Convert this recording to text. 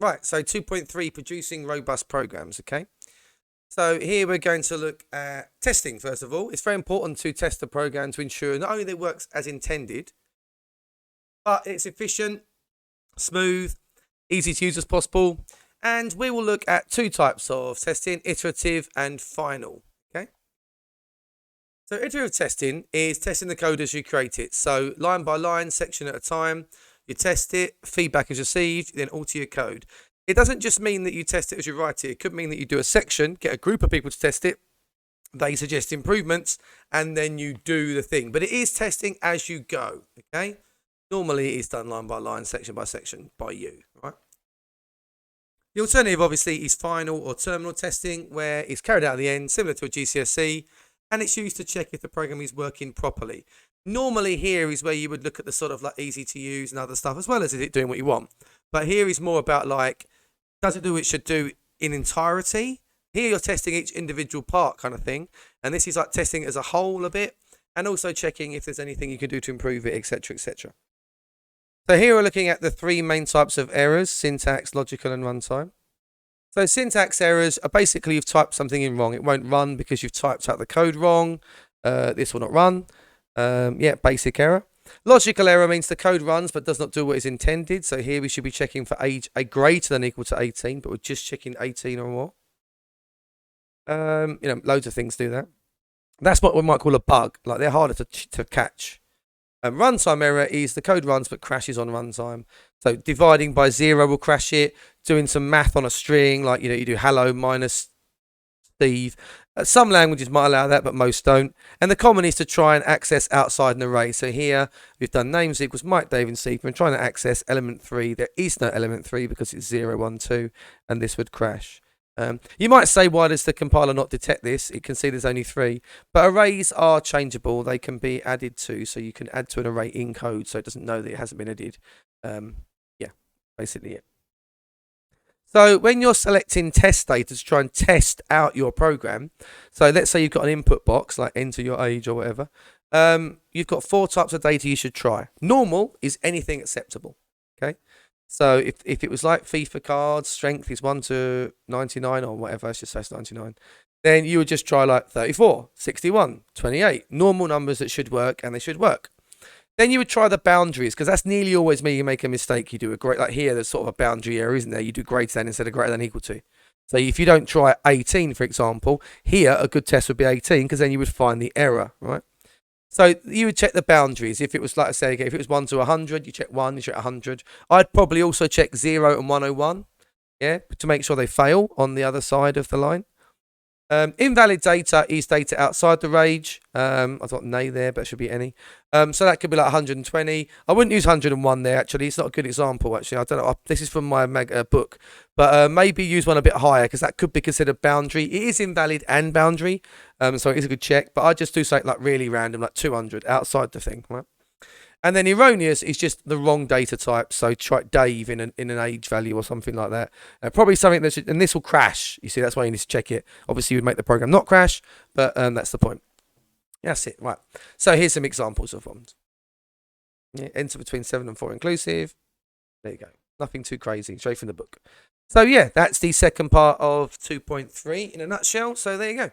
Right, so 2.3, producing robust programs, okay? So here we're going to look at testing, first of all. It's very important to test the program to ensure not only that it works as intended, but it's efficient, smooth, easy to use as possible. And we will look at two types of testing, iterative and final, okay? So iterative testing is testing the code as you create it. So line by line, section at a time, you test it, feedback is received, then alter your code. It doesn't just mean that you test it as you write it. It could mean that you do a section, get a group of people to test it, they suggest improvements, and then you do the thing. But it is testing as you go, okay? Normally it is done line by line, section by section by you, right? The alternative, obviously, is final or terminal testing, where it's carried out at the end, similar to a GCSE, and it's used to check if the program is working properly. Normally here is where you would look at the sort of like easy to use and other stuff, as well as is it doing what you want. But here is more about like, does it do what it should do in entirety? Here you're testing each individual part kind of thing. And this is like testing it as a whole a bit, and also checking if there's anything you can do to improve it, etc., etc. So here we're looking at the three main types of errors: syntax, logical, and runtime. So syntax errors are basically you've typed something in wrong. It won't run because you've typed out the code wrong. This will not run. Yeah, basic error. Logical error means the code runs but does not do what is intended. So here we should be checking for age a greater than or equal to 18, but we're just checking 18 or more. Loads of things do that. That's what we might call a bug. Like, they're harder to catch. Runtime error is the code runs but crashes on runtime. So dividing by 0 will crash it. Doing some math on a string, like you do hello minus Steve. Some languages might allow that, but most don't. And the common is to try and access outside an array. So here we've done names equals Mike, Dave, and Steve. We're trying to access element 3. There is no element 3 because it's 0, 1, 2, and this would crash. You might say, why does the compiler not detect this? It can see there's only 3. But arrays are changeable. They can be added to. So you can add to an array in code so it doesn't know that it hasn't been added. Yeah, basically it. So when you're selecting test data to try and test out your program, so let's say you've got an input box, like enter your age or whatever, you've got 4 types of data you should try. Normal is anything acceptable, okay? So if it was like FIFA cards, strength is 1 to 99 or whatever, let's just say it's 99, then you would just try like 34, 61, 28, normal numbers that should work, and they should work. Then you would try the boundaries, because that's nearly always me. You make a mistake, you do a great, like here, there's sort of a boundary error, isn't there? You do greater than instead of greater than equal to. So if you don't try 18, for example, here a good test would be 18, because then you would find the error, right? So you would check the boundaries. If it was, like I say again, if it was 1 to 100, you check 1, you check 100. I'd probably also check 0 and 101, yeah, to make sure they fail on the other side of the line. Invalid data is data outside the range. I've got nay there, but it should be any. So that could be like 120. I wouldn't use 101 there, actually. It's not a good example, actually. I don't know. This is from my book. But maybe use one a bit higher, because that could be considered boundary. It is invalid and boundary. So it is a good check. But I just do something like really random, like 200 outside the thing, right? And then erroneous is just the wrong data type. So try Dave in an age value or something like that. Probably something that should, and this will crash. You see, that's why you need to check it. Obviously, you would make the program not crash, but that's the point. That's it, right. So here's some examples of ones. Yeah, enter between 7 and 4 inclusive. There you go. Nothing too crazy, straight from the book. So yeah, that's the second part of 2.3 in a nutshell. So there you go.